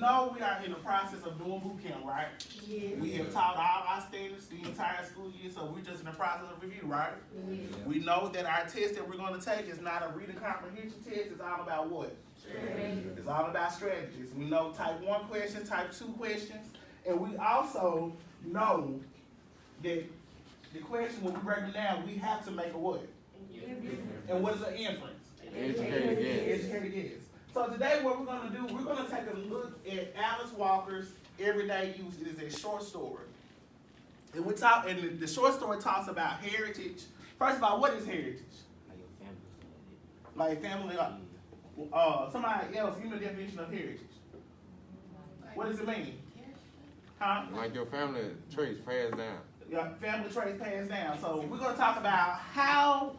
know we are in the process of doing boot camp, right? Yeah. We have taught all our students the entire school year, so we're just in the process of review, right? Yeah. We know that our test that we're going to take is not a reading comprehension test. It's all about what? Strategies. It's all about strategies. We know type 1 questions, type 2 questions, and we also know that the question, when we break it down, we have to make a what? And what is an inference? Educated guess. Educated guess. So today what we're going to do, we're going to take a look at Alice Walker's Everyday Use. It is a short story. And the short story talks about heritage. First of all, what is heritage? Like family. Somebody else, give me the definition of heritage. What does it mean? Huh? Like your family traits passed down. Your family traits passed down. So we're going to talk about how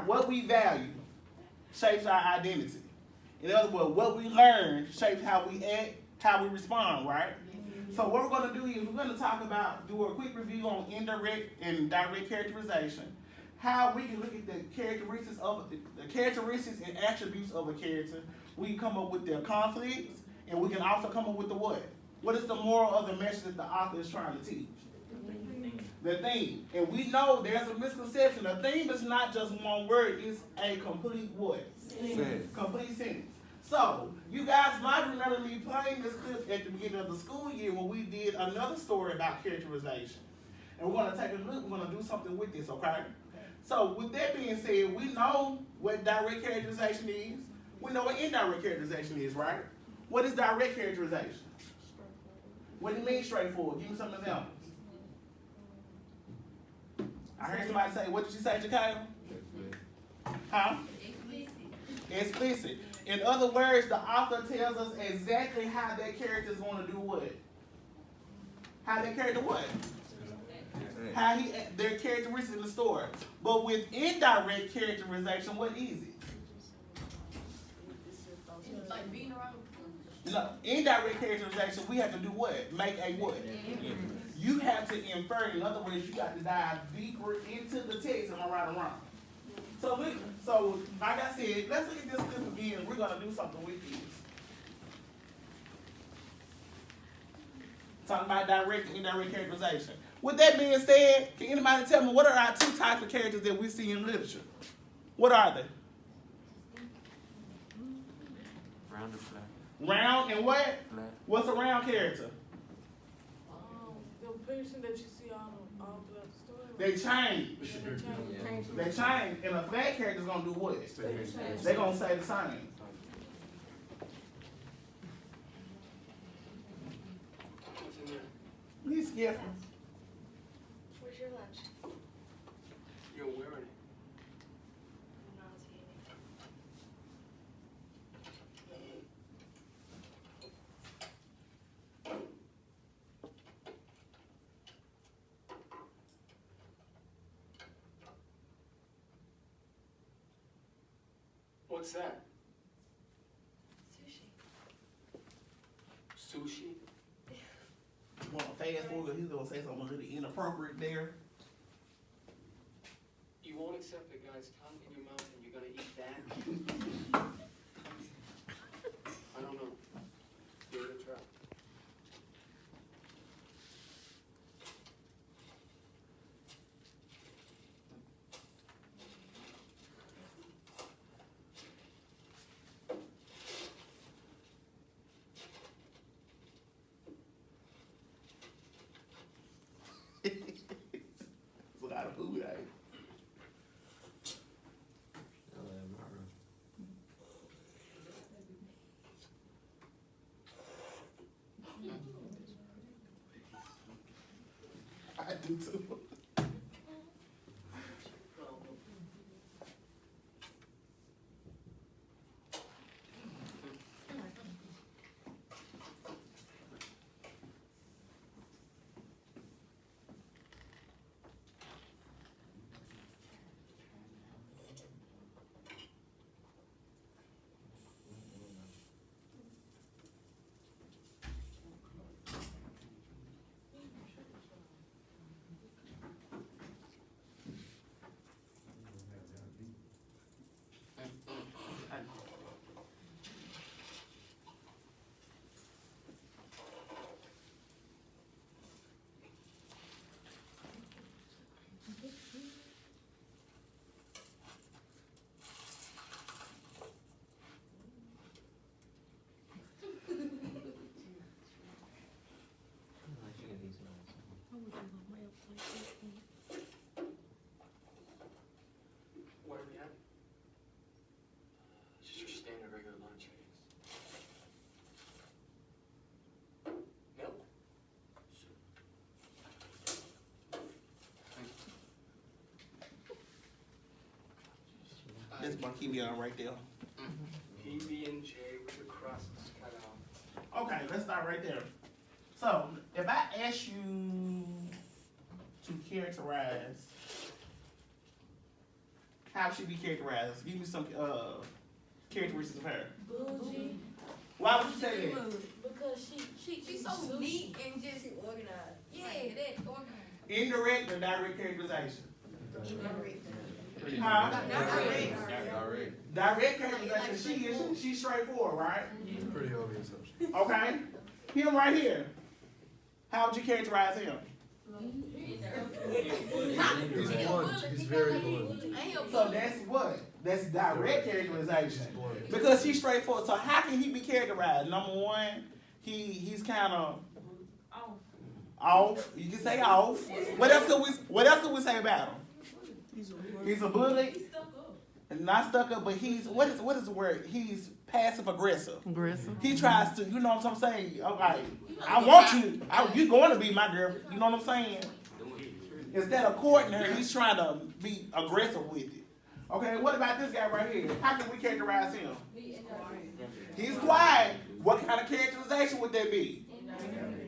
what we value shapes our identity. In other words, what we learn shapes how we act, how we respond, right? So what we're going to do is we're going to do a quick review on indirect and direct characterization, how we can look at the characteristics and attributes of a character. We can come up with their conflicts, and we can also come up with the what? What is the moral of the message that the author is trying to teach? The theme. And we know there's a misconception. The theme is not just one word, it's a complete what? Sentence. Complete sentence. So, you guys might remember me playing this clip at the beginning of the school year when we did another story about characterization. And we're going to take a look, we're going to do something with this, okay? So, with that being said, we know what direct characterization is. We know what indirect characterization is, right? What is direct characterization? What do you mean straightforward? Give me some examples. I heard somebody say, what did you say, Jakayla? Huh? Explicit. In other words, the author tells us exactly how that character is going to do what? How that character what? How their characteristics in the story. But with indirect characterization, what is it? Like being around. No, indirect characterization, we have to do what? Make a what? You have to infer. In other words, you got to dive deeper into the text. Am I right or wrong? So, like I said, let's look at this clip again. We're going to do something with this. Talking about direct and indirect characterization. With that being said, can anybody tell me what are our two types of characters that we see in literature? What are they? Round and flat. Round and what? Flat. What's a round character? The person that you see all throughout the story. They change. They change. And a flat character is going to do what? They're going to say the same. He's scared. Where's your lunch? You're wearing it. I'm not seeing it. What's that? Sushi. Sushi? You want to fast forward? He's going to say something really inappropriate there. You won't accept a guy's tongue in your mouth and you're gonna eat that? I don't know. Give it a try. It's a lot of food, eh? I do too. one PB right there. PB&J with the crusts cut off. Okay, let's start right there. So, if I ask you to characterize, how should be characterized? Give me some characteristics of her. Bougie. Why would you say that? Because she's so neat and just organized. Yeah, that organized. Indirect or direct characterization? Direct. Huh? Direct. Direct characterization, she's straightforward, right? It's pretty obvious. Okay. Him right here. How would you characterize him? He's blunt. He's very blunt. So that's what? That's direct characterization. He's blunt. Because he's straightforward. So how can he be characterized? Number one, he's kind of off. You can say off. What else could we say about him? He's a bully. He's stuck up. Not stuck up, but he's what is the word? He's passive aggressive. He tries to, you know what I'm saying? Okay, I want you. You're going to be my girl. You know what I'm saying? Instead of courting her, he's trying to be aggressive with it. Okay, what about this guy right here? How can we characterize him? He's quiet. What kind of characterization would that be?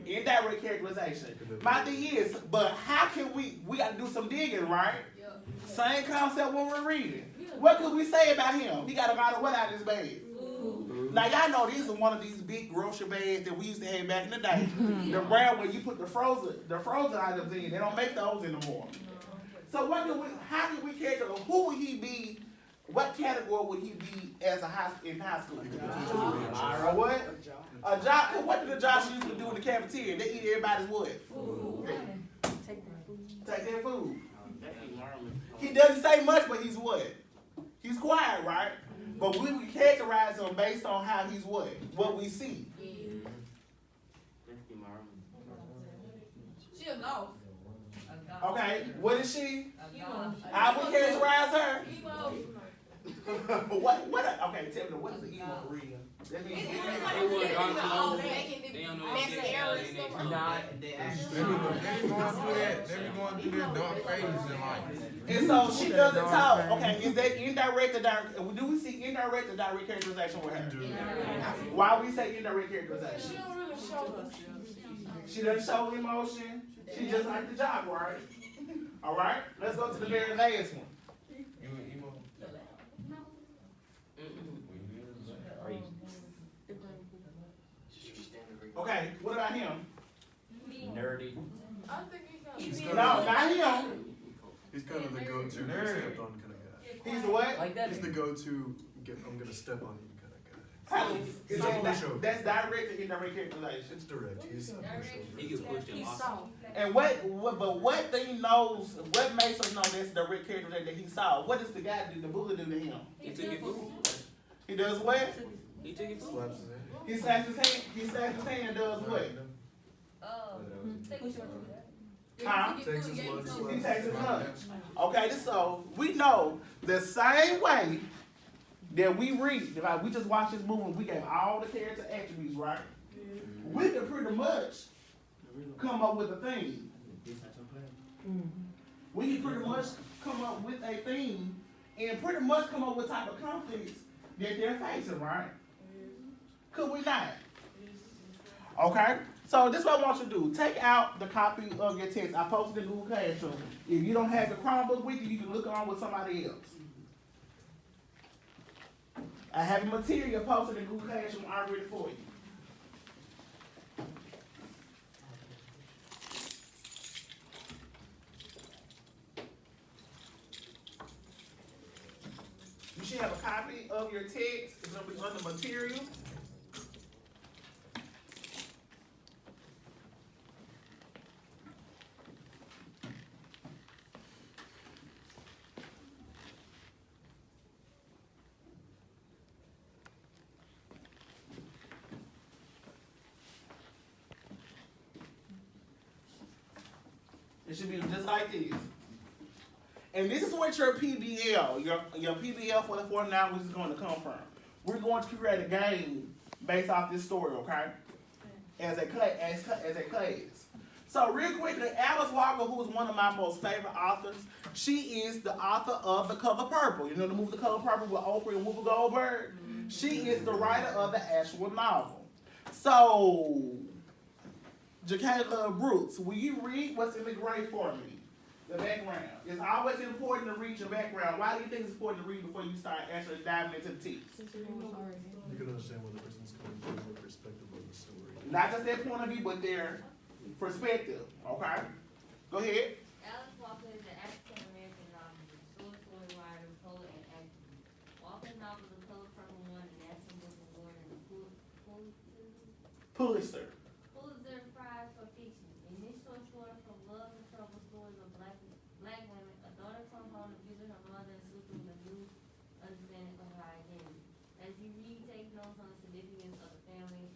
Indirect characterization. My thing is, but how can we got to do some digging, right? Same concept when we're reading. What could we say about him? He got a lot of what out of his bag? Now y'all know these are one of these big grocery bags that we used to have back in the day. The brand where you put the frozen items in. They don't make those anymore. So how can we characterize? Who would he be? What category would he be as in high school? Or what? A job. What did the Josh used to do in the cafeteria? They eat everybody's what? Take their food. He doesn't say much, but he's what? He's quiet, right? But we would characterize him based on how he's what? What we see. She a golf. Okay, what is she? How we characterize her? Okay, tell me, what is the emo for real? That means They be going through that dark phase in life. and so she doesn't talk. Okay, is that indirect or direct? Do we see indirect or direct characterization with her? Why we say indirect characterization? She don't really show us. She doesn't show emotion. She just like the job, right? All right, let's go to the very last one. You an emo? Okay, what about him? Nerdy. I think he's No, not him. He's kind of the go-to get stepped on kind of guy. He's the what? Like that. He's the go-to I'm gonna step on you kind of guy. How- He's is a that- pushover. That's direct and indirect characterization. It's direct. He's a He pushover. can push them He's off. soft. And what thing knows, what makes us know that's direct characterization that he saw? What does the guy do, the bully do to him? He took your food. He does what? He took your food. Slaps his head. He slaps his hand and does what? Huh? Takes his lunch. He slaps takes his head. lunch. Okay, so we know the same way that we read, if we just watch this movie, we gave all the character attributes, right? We can pretty much come up with a theme. We can pretty much come up with a theme and pretty much come up with type of conflicts that they're facing, right? Could we not? Okay? So this is what I want you to do. Take out the copy of your text. I posted in Google Classroom. If you don't have the Chromebook with you, you can look on with somebody else. I have a material posted in Google Classroom already for you. You should have a copy of your text. It's going to be under material. It should be just like this. And this is what your PBL, your PBL for the 49 weeks is going to come from. We're going to create a game based off this story, okay? As a class. So real quickly, Alice Walker, who is one of my most favorite authors, She is the author of The Color Purple. You know the movie The Color Purple with Oprah and Whoopi Goldberg? She is the writer of the actual novel. So, Jacayla Brooks, will you read what's in the gray for me? The background. It's always important to read your background. Why do you think it's important to read before you start actually diving into the text? You can understand where the person's coming from, their perspective of the story. Not just their point of view, but their perspective. Okay? Go ahead. Alice Walker is an African-American novelist, short story writer, poet, and activist. Walker's novel, The Color Purple, won the National Book Award and the Pulitzer. Pulitzer Prize for fiction. In this short story, from love and trouble stories of black women, a daughter comes home to visit her mother and sister with a new understanding of her identity. As you read, take notes on the significance of the family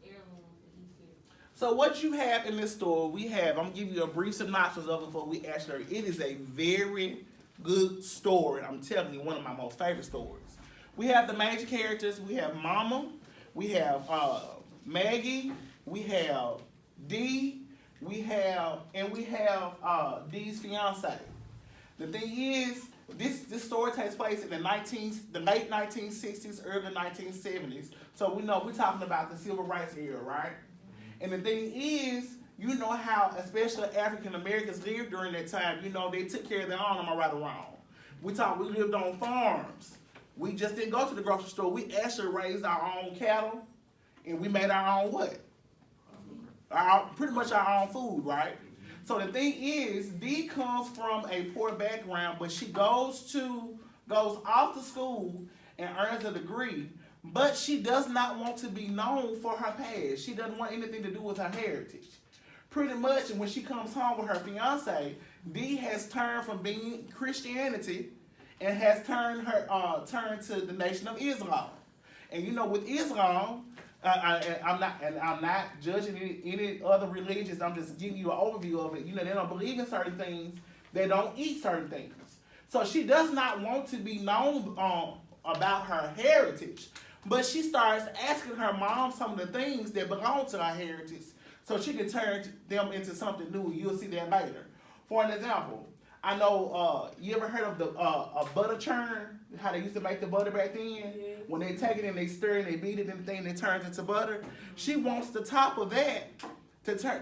heirlooms in each character. So what you have in this story, I'm gonna give you a brief synopsis of it before we actually. It is a very good story. I'm telling you, one of my most favorite stories. We have the major characters. We have Mama. We have Maggie. We have Dee. We have Dee's fiance. The thing is, this story takes place in the late 1960s, early 1970s. So we know we're talking about the civil rights era, right? And the thing is, you know how especially African Americans lived during that time. You know, they took care of their own, am I right or wrong? We lived on farms. We just didn't go to the grocery store. We actually raised our own cattle, and we made our own what? Pretty much our own food, right? So the thing is, Dee comes from a poor background, but she goes off to school and earns a degree, but she does not want to be known for her past. She doesn't want anything to do with her heritage. Pretty much, and when she comes home with her fiance, Dee has turned from being Christianity and has turned to the Nation of Islam. And you know, with Islam, I'm not judging any other religions. I'm just giving you an overview of it. You know, they don't believe in certain things. They don't eat certain things. So she does not want to be known about her heritage. But she starts asking her mom some of the things that belong to her heritage so she can turn them into something new. You'll see that later. For an example, I know, you ever heard of the a butter churn? How they used to make the butter back then? Yeah. When they take it and they stir it and they beat it and the thing, it turns into butter. She wants the top of that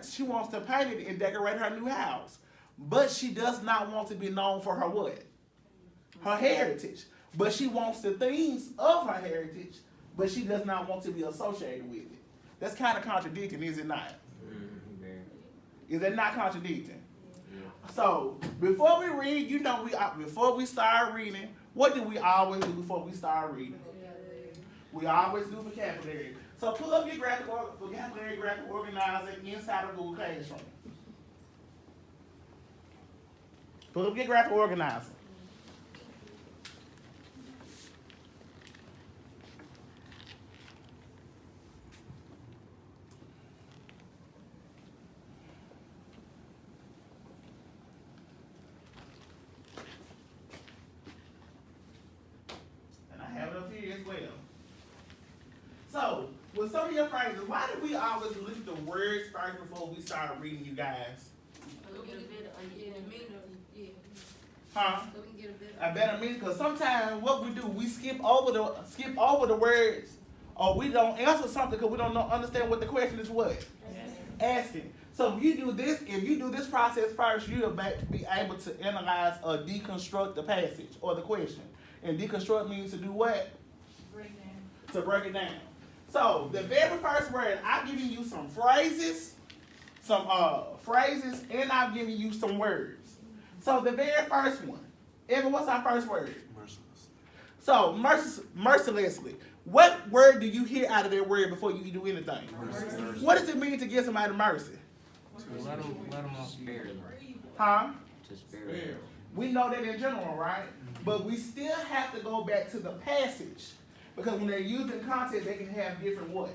she wants to paint it and decorate her new house. But she does not want to be known for her what? Her heritage. But she wants the things of her heritage, but she does not want to be associated with it. That's kind of contradicting, is it not? Is that not contradicting? So, before we read, you know, before we start reading, what do we always do before we start reading? We always do vocabulary. So pull up your vocabulary graphic organizer inside of Google Classroom. Pull up your graphic organizer. So, with some of your phrases, why do we always look at the words first before we start reading, you guys? So we can get a meaning. Huh? So we can get A better meaning, because sometimes what we do, we skip over the words, or we don't answer something because we don't understand what the question is what? Asking. So if you do this process first, you'll be able to analyze or deconstruct the passage or the question. And deconstruct means to do what? To break it down. So the very first word, I've given you some phrases, and I've given you some words. So the very first one, Evan, what's our first word? Mercilessly. So mercilessly. What word do you hear out of that word before you do anything? Mercy. What does it mean to give somebody mercy? To let them off spare them. Huh? To spare them. We know that in general, right? But we still have to go back to the passage. Because when they're used in context, they can have different what?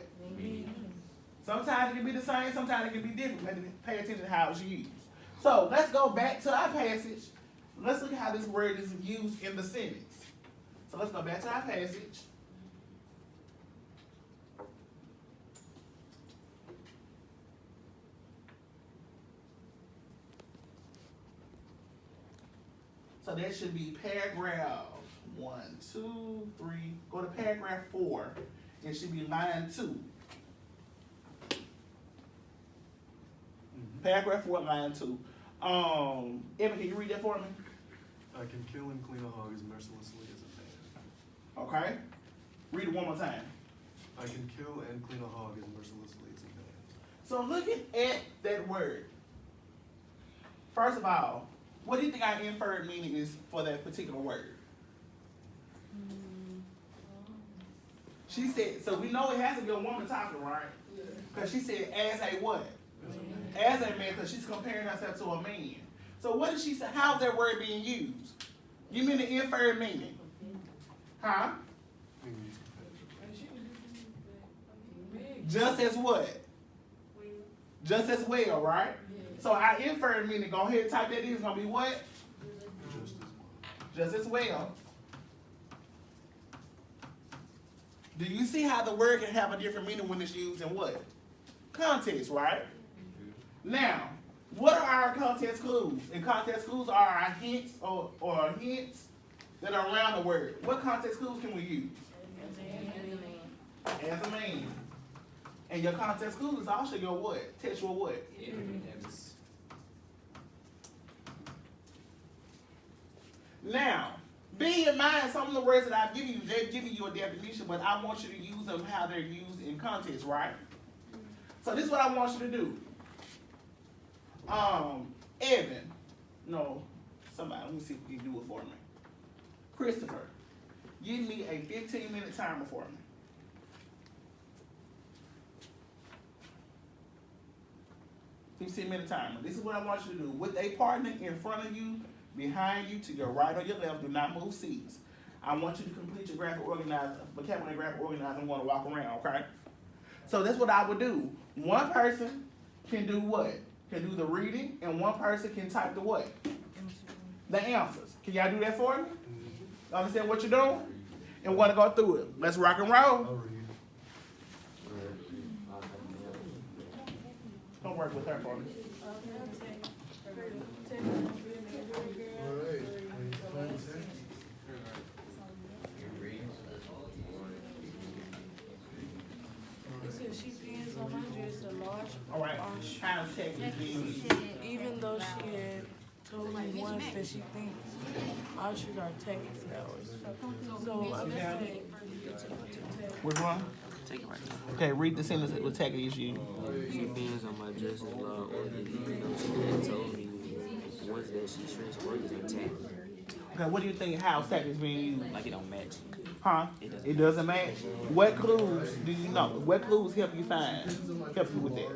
Sometimes it can be the same, sometimes it can be different. We have to pay attention to how it's used. So let's go back to our passage. Let's look at how this word is used in the sentence. So let's go back to our passage. So that should be paragraph 1, 2, 3. Go to paragraph 4. It should be line 2. Paragraph 4, line 2. Evan, can you read that for me? I can kill and clean a hog as mercilessly as a man. Okay. Read it one more time. I can kill and clean a hog as mercilessly as a man. So looking at that word, first of all, what do you think our inferred meaning is for that particular word? She said, so we know it has to be a woman talking, right? Because she said, as a what? As a man, because she's comparing herself to a man. So what did she say? How's that word being used? You mean the inferred meaning? Huh? Just as what? Just as well, right? So our inferred meaning, go ahead and type that in, it's going to be what? Just as well. Do you see how the word can have a different meaning when it's used in what? Context, right? Now, what are our context clues? And context clues are our hints or hints that are around the word. What context clues can we use? As a man. And your context clues is also your what? Textual what? Now, bear in mind some of the words that I've given you, they've given you a definition, but I want you to use them how they're used in context, right? So this is what I want you to do. Evan, no, somebody, let me see if you can do it for me. Christopher, give me a 15-minute timer for me. $15-minute timer. This is what I want you to do. With a partner in front of you, behind you, to your right or your left, do not move seats. I want you to complete your graphic organizer, vocabulary graphic organizer. I'm going to walk around, okay? So that's what I would do. One person can do what? Can do the reading, and one person can type the what? The answers. Can y'all do that for me? Understand what you're doing? And we want to go through it. Let's rock and roll. I'll read. Don't work with her for me. She pins on my dress a large. All right. Kind of check it. Even though she had told me once that she thinks I should are taking flowers. So I'm just saying. Which one? Take it right now. Okay, read the sentence that was tagged as you. She beans on my dress is law or even though she had told me once that she shrinks work is intact. Okay, what do you think how tag is being used? Like it don't match. Huh? It doesn't match. What clues do you know? What clues help you find? Help you with that?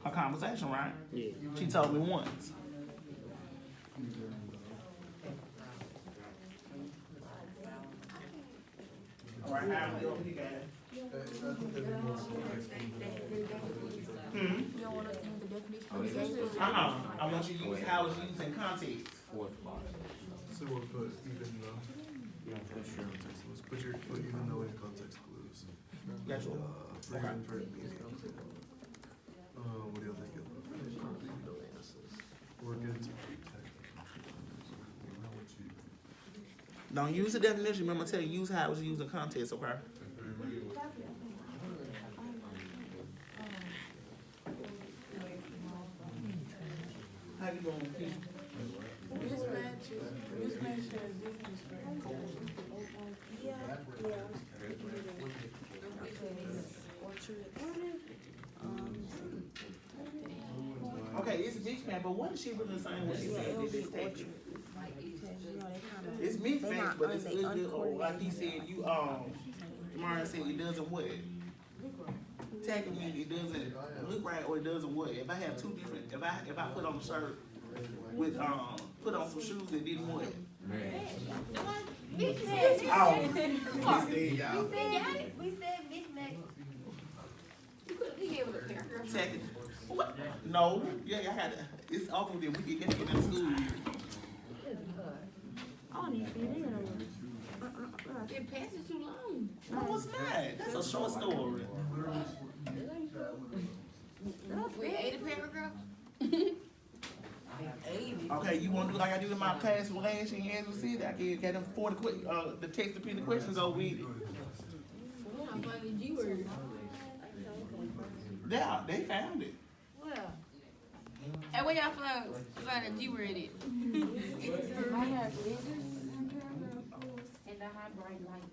Her conversation, right? Yeah. She told me once. All right, how many over you got? Hmm? You don't want to see the definition? I want you to use how it's used in context. Fourth box. So we'll put even though. Context clues. Put even though in context clues. That's what. For your inferred meaning. What do you think? We're getting to Don't use the definition. Remember, I tell you, use how it's used in context, okay? How you doing, Keith? Mismatches has different strengths. Okay, it's mixed match, but what is she really saying when she said that it's taken? It's mixed match, but it's good. Like he said, Mariah said it doesn't what? Technically, it doesn't look right, or it doesn't what? If I have two different, if I put on a shirt with put on some shoes that didn't what? We said mismatch. We gave it a pair. Second. What? No. Yeah, I had to. It's awful that we can get in school. I don't even see it. It passes too long. No, it's not. That's a short story. We 80 paragraph? 80. Okay, you wanna do like I do in my past from last year in Kansas City? I can get them 40 the text to pin the questions over with it. I'm finding G word. Yeah, they found it. Well. Hey, where y'all find a G word at? And the high bright light.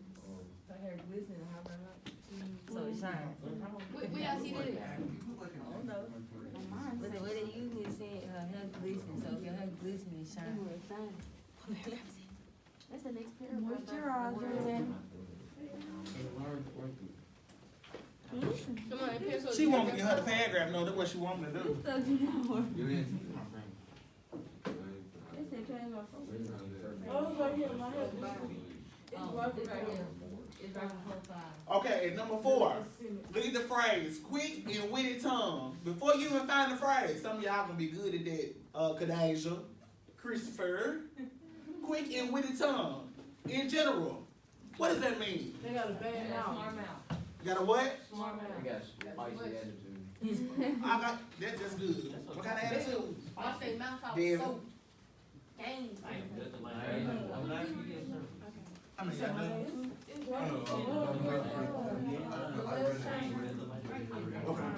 Her hair glistening, the high bright light. So it shines. Where y'all see that? I don't know. But the way they usually is saying her hair glistening, so if your hair glistening, it shines. That's the next paragraph. Moisturizer. Come on, pencil. She want me to get her the paragraph. No, that's what she want me to do. Oh, it's right here, my head. It's right before 5. Okay, and number 4, read the phrase, quick and witty tongue. Before you even find the phrase, some of y'all gonna be good at that, Kadasia, Christopher. Quick and witty tongue. In general, what does that mean? They got a bad mouth. Smart mouth. You got a what? Smart mouth. I got, that's just good. What kind of attitude? Wash their mouth out Then- with soap. Dang. I mean, y'all done? Okay.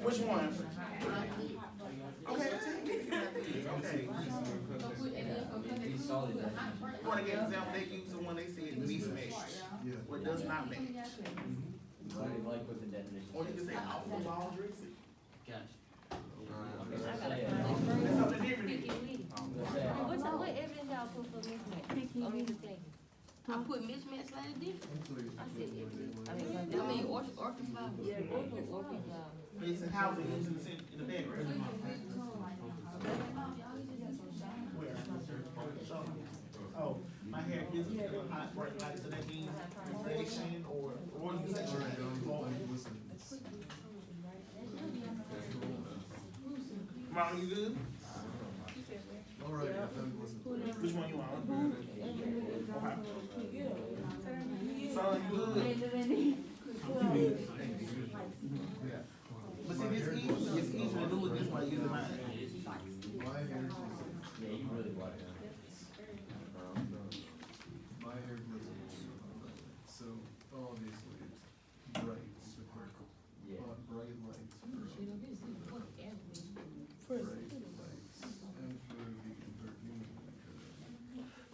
Which one? Okay, take it. Okay. For an example, they use the one they said mismatch. What does not match. Or you can say off the wall dressing. That's something different. What evidence y'all put for mismatch? I mean, to take it. I put mismatch like different. I said evidence. I mean, I mean, orchid. yeah, orchid flower. It's a house they use in the background. Oh, my hair gets hot, bright light, so that means reflection or you say Ron, you good? Alright, Which one you on? Okay. Son, you good? But see, it's easy to do it this way using mine. my hair glitters. So obviously it's bright, super bright lights. Bright lights. And for the converting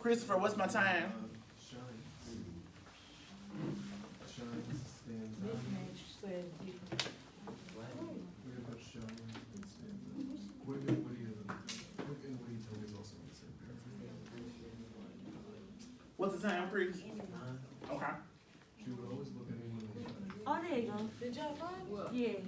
Christopher, what's my time? shines. Shines stands out. Mismatch says different. What about shines and stands out? Quick and witty tongue is also in the same paragraph. What's the time, Chris? Okay. She would always look at me when they shine. Oh, there you go. Did y'all find it? Yeah.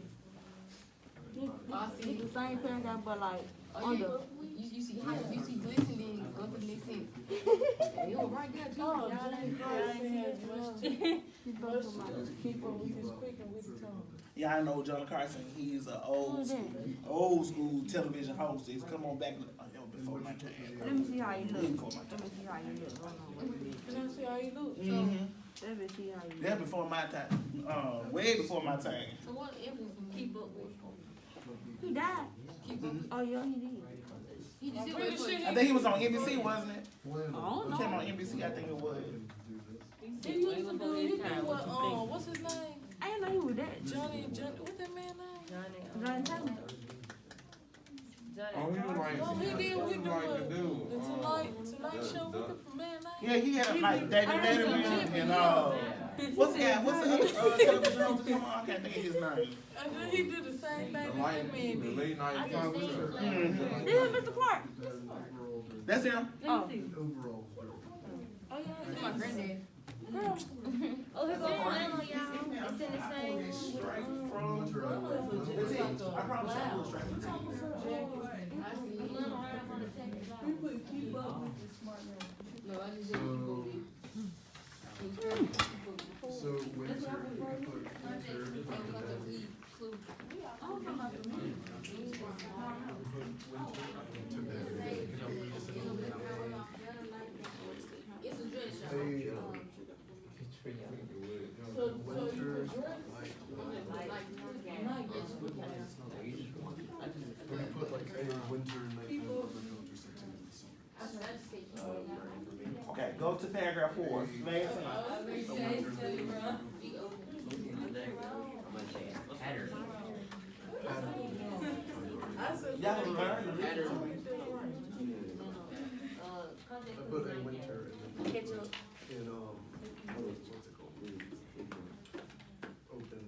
It's the same paragraph, but like under. You see how you see glistening, go to the next sentence. It was right there too. Oh, Y'all Johnny ain't- Carson has much to keep up with his quick and witty tongue. Yeah, I know John Carson. He's an old school television host. He's come on back before my time. Let me see how you look. Before my Let time. me see how you look. Hold on, wait a minute. Can I see how you look? Mm-hmm. Let me see how you That look. before my time. Way before my time. So what evidence can keep up with? He died. Oh, yeah, he did. He just I'm did pretty wait sure for I think he was on NBC, wasn't it? When I don't He came know. on NBC, I think it was. He used to do, he did what, what's his name? I didn't know he was that. Johnny, what's that man's name? Johnny Taylor. Oh, he was like, No, he did, he we was do like the the dude. Tonight Show, what's the man's name? Yeah, he had like David Letterman and what's the other television host that come on? I can't think of his name. And then he did the same thing The that light, that man the did. late night talk show. Mhm. This is Mr. Clark. That's him. Oh. Overall, very Oh, yeah. That's my granddad. Girl, Oh, here go Flannel, y'all. It's in the same room Straight with, from the team. I promise you, I was straight from the team. Flannel right up on the second block. No, I just said keep up with. So winter, you put winter, It's a dress shop. winter, like, Like Go to paragraph 4. Last y'all learn to listen to me. I put a winter in what's it called? Open.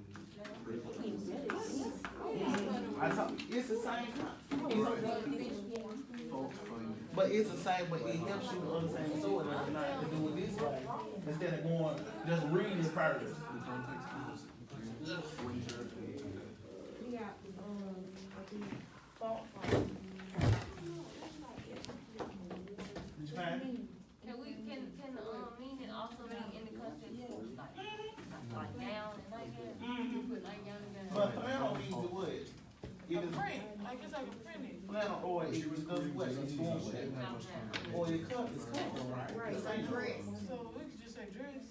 It's the same but it's the same, but it helps you to understand the story and not to do it this way instead of going just reading it first. The context is winter Can meaning also be in the context of like down and like that? Put like down and down. But flannel means it what? A print, like it's like a printing. Flannel or it does what? It's going with it. Or it cut, it's covered, right? Right, It's like dress. So we could just say dress.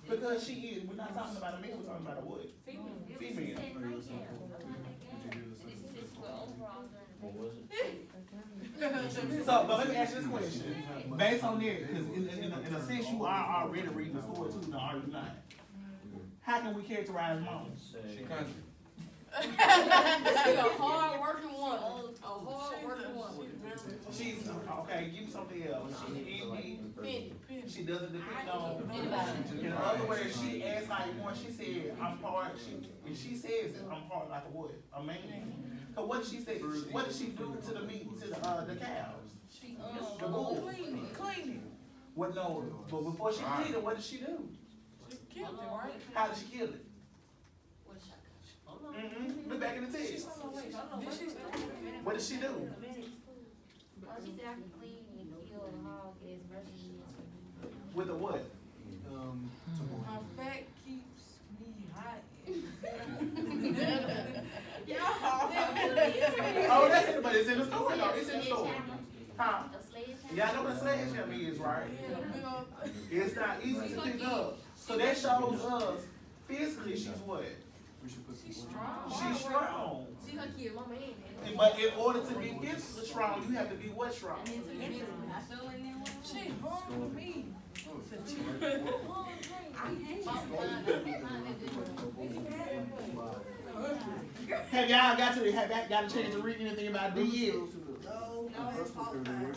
Because she is, we're not talking about a male, we're talking about a what? Female. So, but let me ask you this question. Based on that, because in a sense you are already reading the story too, now are you not? How can we characterize mom? She country. She's a hard working woman. A hard working woman. She's, okay, give me something else. She's indie. She doesn't depend on anybody. In other words, she acts like one, she said, I'm part, and she says it, I'm part like a what? A man. So what did she say? What did she do to the meat, to the cows? She The bull. Clean it. What, no, but before she cleaned it, what did she do? She killed it, right? How did she kill it? Look back in the text. Did she What did she do? She said I can clean and kill a hog as versus With the what? My fat keeps me hot. Oh, that's it, but it's in the story though. It's in the story. Huh? a sledgehammer. Yeah, I know what a sledgehammer is, right? It's not easy to pick up. So that shows us physically she's what? She's strong. She's strong. She her kid, my man. But in order to be physically strong, you have to be what strong? She hung with me. Have y'all got a chance to read anything about D yet?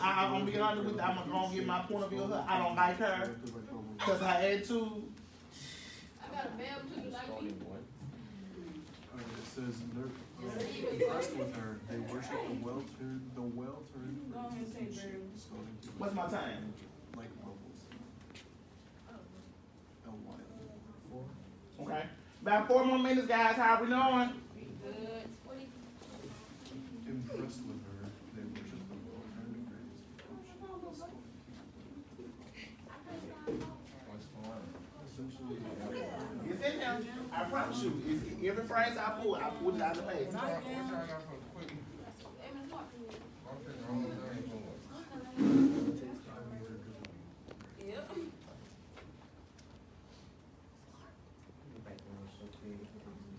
I'm gonna be honest with you, I'm gonna give my point of view of her. I don't like her because her attitude. I got a ma'am too, like me. It says, impressed with her, they worship the well-turned What's my time? like bubbles. L-Y. Okay. About 4 more minutes, guys. How we doing? Impressed with her, they worship the well-turned graves. Essentially, It's in there. I promise you. It's every phrase I pull it out of the page.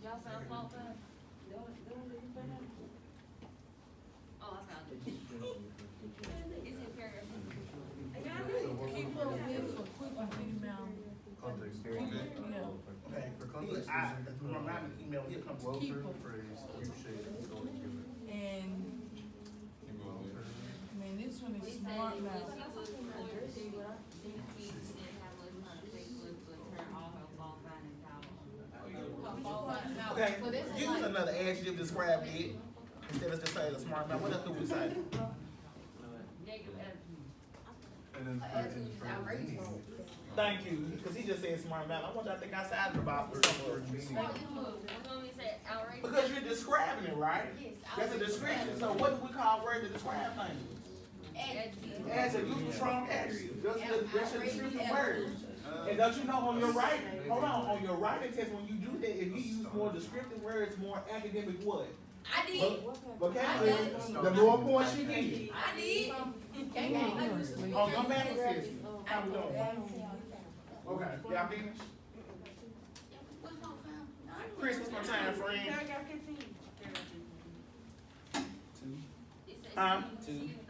Y'all found fault there? Oh, I found it. It's in paragraph. Keep her with for quick female. context. Yeah. Okay. For context, My email here comes. well-turned phrase, U-shaped, is going to give it. And I mean, this one is smart mouth. Okay. Use another adjective to describe it instead of just saying a smart mouth. What else could we say? And then for meaning, Thank you, because he just said smart mouth. I want y'all to think outside the box. Because you're describing it, right? That's a description. So what do we call word to describe things? Adjective. Use a strong adjective. That's a descriptive word. And don't you know on your writing, on your writing test, when you do that, if you use more descriptive words, more academic what? I did. Vocabulary, the more points you get. I did. On your math test, how we doing? Okay, y'all finished? Chris, what's my time, friend?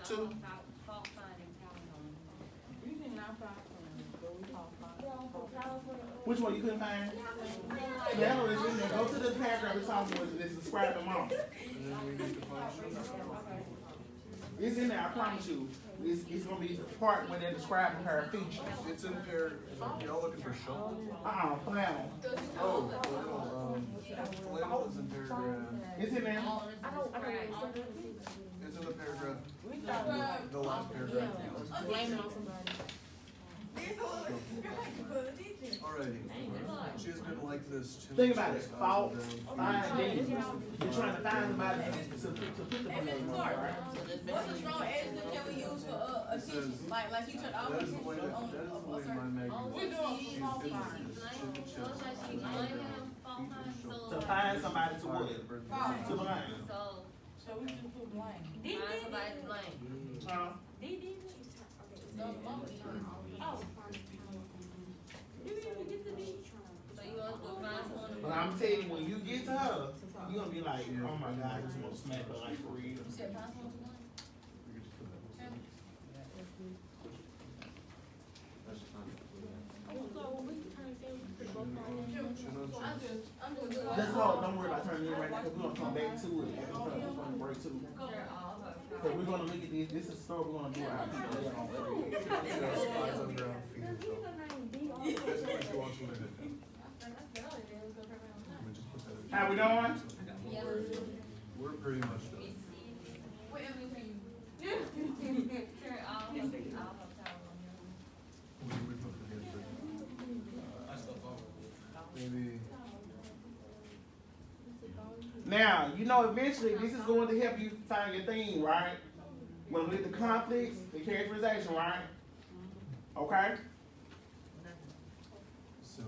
Two. Which one you couldn't find? Yeah, no, it's in there. Go to the paragraph it's talking about. It's describing them all. And then we need to function. It's in there, I promise you. It's gonna be the part when they're describing her features. It's in y'all looking for shovel? Flannel. Oh, flannel is in paragraph. It's in there. It's in the paragraph. The last paragraph. Blame it on somebody. Alrighty. She has been like this. Think about it. Fault, find things. You're trying to find somebody to put the blame on, right? What's the strong adjective can we use for attention? Like you took all That the is the way attention on my Oh, magazine we doing fault find. So it's like she blame him, fault find, so To like, find somebody to what? To blame. so we just put blame. find somebody to blame. Huh? So you want to find someone to But I'm telling you, when you get to her, you're gonna be like, oh my God, I just want to smack her like for real. You said find someone to blame? Let's hold, don't worry about turning it right now, because we're gonna come back to it. We're gonna break to it. Because we're gonna look at this, this is the story we're gonna do our people later on. That's what she wants you to do. How we doing? We're pretty much done. We put the hand for maybe. Now, you know, eventually this is going to help you find your theme, right? When we get the conflicts, the characterization, right? Okay? So